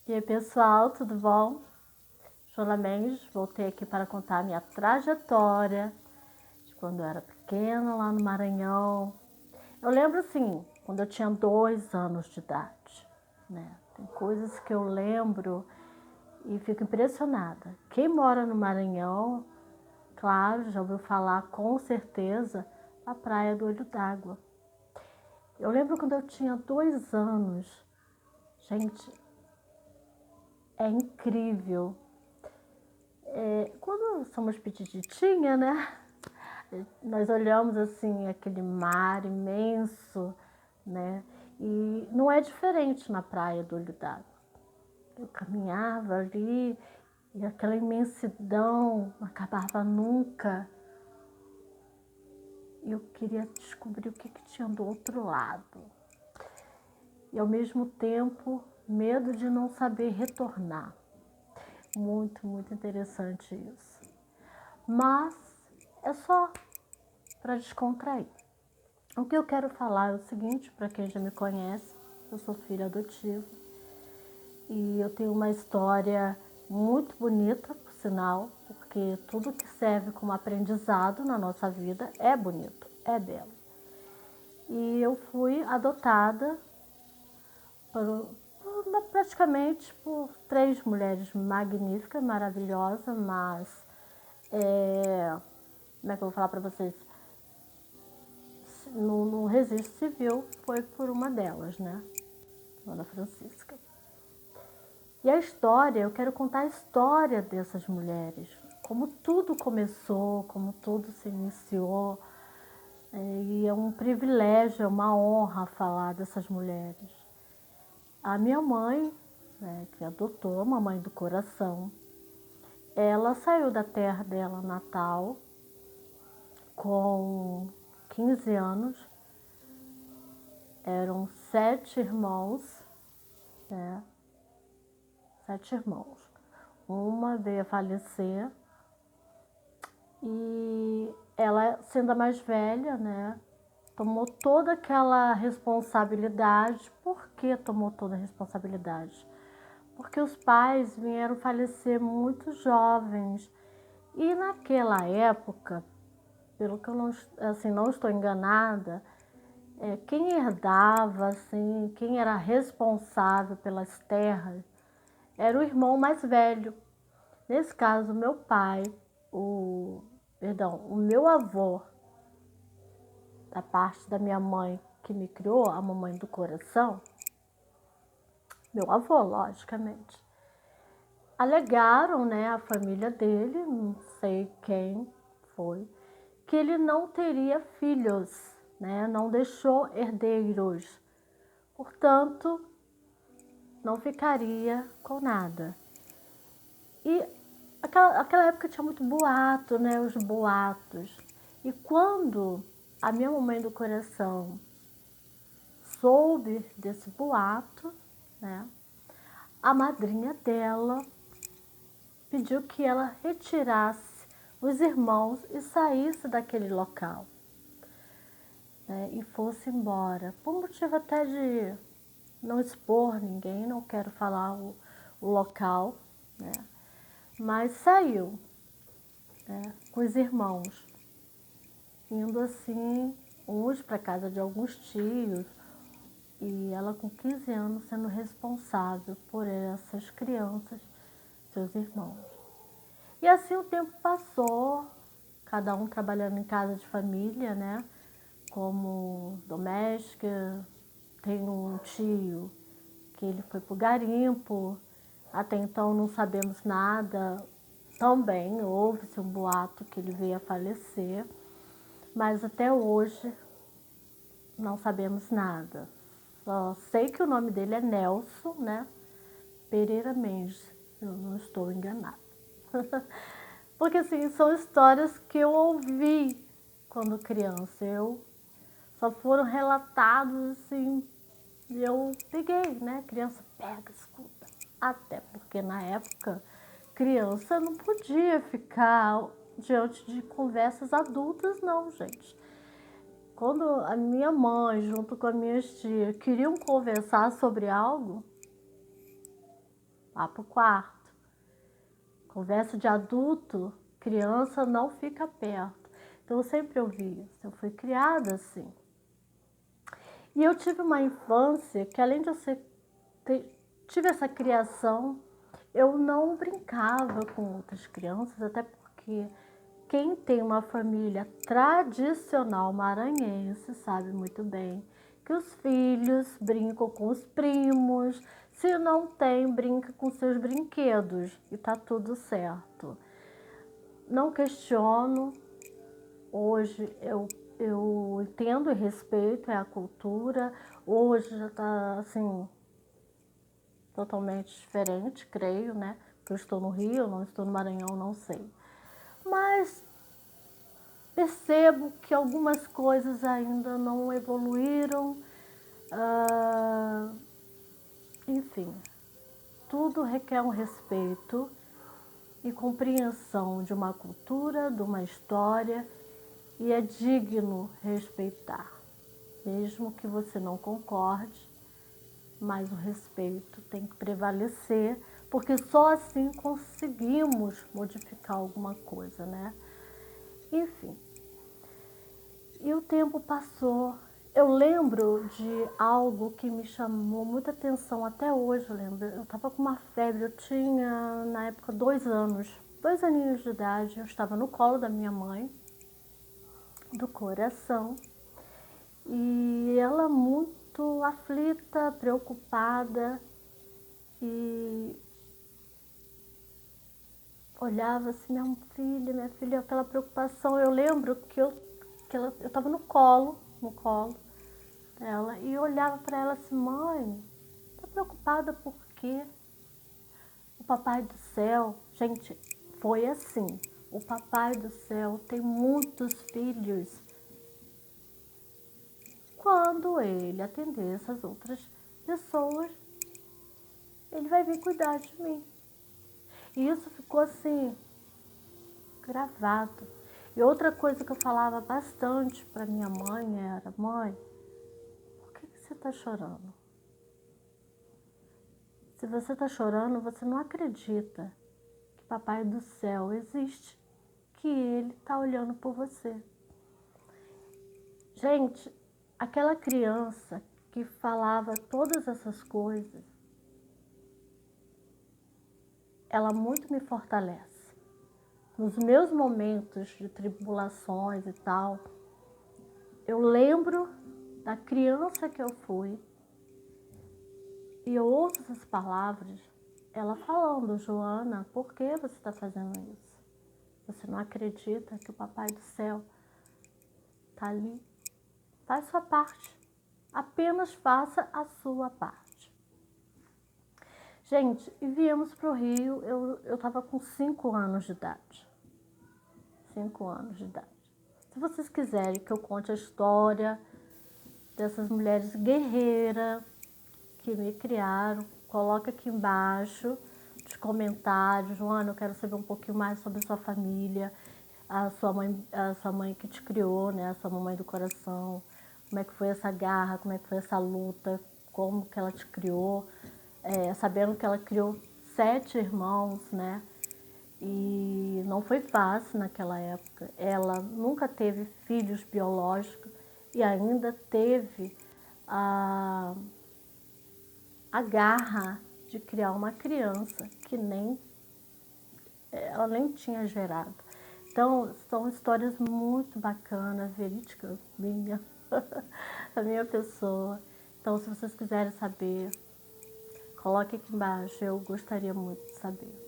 E aí, pessoal, tudo bom? Joana Mendes, voltei aqui para contar a minha trajetória de quando eu era pequena lá no Maranhão. Eu lembro assim, quando eu tinha 2 anos de idade, né? Tem coisas que eu lembro e fico impressionada. Quem mora no Maranhão, claro, já ouviu falar com certeza a Praia do Olho d'Água. Eu lembro quando eu tinha 2 anos, gente, é incrível. Quando somos petititinha, né? Nós olhamos assim aquele mar imenso, né? E não é diferente na praia do Olho d'Água. Eu caminhava ali e aquela imensidão não acabava nunca. E eu queria descobrir o que tinha do outro lado. E ao mesmo tempo, medo de não saber retornar. Muito, muito interessante isso. Mas é só para descontrair. O que eu quero falar é o seguinte, para quem já me conhece, eu sou filha adotiva e eu tenho uma história muito bonita, por sinal, porque tudo que serve como aprendizado na nossa vida é bonito, é belo. E eu fui adotada praticamente por 3 mulheres magníficas, maravilhosas, mas como é que eu vou falar para vocês? No registro civil foi por uma delas, né? Dona Francisca. E a história, eu quero contar a história dessas mulheres, como tudo começou, como tudo se iniciou. E é um privilégio, é uma honra falar dessas mulheres. A minha mãe, né, que adotou, a mamãe do coração, ela saiu da terra dela natal com 15 anos. Eram 7 irmãos, né? 7 irmãos. Uma veio a falecer e ela, sendo a mais velha, né, tomou toda aquela responsabilidade. Por que tomou toda a responsabilidade? Porque os pais vieram falecer muito jovens. E naquela época, pelo que eu não estou enganada, quem herdava, assim, quem era responsável pelas terras, era o irmão mais velho. Nesse caso, meu pai, o meu avô, da parte da minha mãe que me criou, a mamãe do coração, meu avô, logicamente, alegaram, né, a família dele, não sei quem foi, que ele não teria filhos, né, não deixou herdeiros, portanto, não ficaria com nada. E aquela época tinha muito boato, né? Os boatos. E quando a minha mamãe do coração soube desse boato, né? A madrinha dela pediu que ela retirasse os irmãos e saísse daquele local, né? E fosse embora. Por motivo até de não expor ninguém, não quero falar o local, né? Mas saiu, né, com os irmãos, indo assim, uns para casa de alguns tios, e ela com 15 anos sendo responsável por essas crianças, seus irmãos. E assim o tempo passou, cada um trabalhando em casa de família, né, como doméstica. Tem um tio que ele foi pro garimpo, até então não sabemos nada. Também houve-se um boato que ele veio a falecer, mas até hoje não sabemos nada. Só sei que o nome dele é Nelson, né? Pereira Mendes, eu não estou enganada. Porque assim, são histórias que eu ouvi quando criança. Só foram relatados assim, e eu peguei, né? Criança pega, escuta. Até porque na época, criança não podia ficar diante de conversas adultas, não, gente. Quando a minha mãe, junto com as minhas tias, queriam conversar sobre algo, vá pro quarto. Conversa de adulto, criança não fica perto. Então eu sempre ouvi isso, eu fui criada assim. E eu tive uma infância que, além de eu tive essa criação, eu não brincava com outras crianças, até porque quem tem uma família tradicional maranhense sabe muito bem que os filhos brincam com os primos, se não tem, brinca com seus brinquedos e tá tudo certo. Não questiono, hoje eu entendo e respeito, é a cultura, hoje já tá assim, totalmente diferente, creio, né? Porque eu estou no Rio, não estou no Maranhão, não sei. Mas percebo que algumas coisas ainda não evoluíram, enfim, tudo requer um respeito e compreensão de uma cultura, de uma história, e é digno respeitar, mesmo que você não concorde, mas o respeito tem que prevalecer, porque só assim conseguimos modificar alguma coisa, né? Enfim, e o tempo passou. Eu lembro de algo que me chamou muita atenção até hoje, eu lembro. Eu estava com uma febre, eu tinha na época 2 anos, 2 aninhos de idade, eu estava no colo da minha mãe, do coração, e ela muito aflita, preocupada, e olhava assim, minha filha, aquela preocupação. Eu lembro que eu estava no colo dela, e eu olhava para ela assim, mãe, tá preocupada por quê? O Papai do Céu, gente, foi assim, o Papai do Céu tem muitos filhos. Quando ele atender essas outras pessoas, ele vai vir cuidar de mim. E isso ficou assim, gravado. E outra coisa que eu falava bastante para minha mãe era, mãe, por que você está chorando? Se você está chorando, você não acredita que Papai do Céu existe, que ele está olhando por você. Gente, aquela criança que falava todas essas coisas, ela muito me fortalece. Nos meus momentos de tribulações e tal, eu lembro da criança que eu fui e eu ouço essas palavras, ela falando, Joana, por que você está fazendo isso? Você não acredita que o Papai do Céu está ali? Faz sua parte. Apenas faça a sua parte. Gente, e viemos para o Rio, eu estava com 5 anos de idade. 5 anos de idade. Se vocês quiserem que eu conte a história dessas mulheres guerreiras que me criaram, coloca aqui embaixo nos comentários. Joana, eu quero saber um pouquinho mais sobre a sua família, a sua mãe que te criou, né? A sua mamãe do coração. Como é que foi essa garra, como é que foi essa luta, como que ela te criou, sabendo que ela criou 7 irmãos, né? E não foi fácil naquela época. Ela nunca teve filhos biológicos e ainda teve a garra de criar uma criança que ela nem tinha gerado. Então, são histórias muito bacanas, verídicas, da minha pessoa. Então, se vocês quiserem saber, coloque aqui embaixo, eu gostaria muito de saber.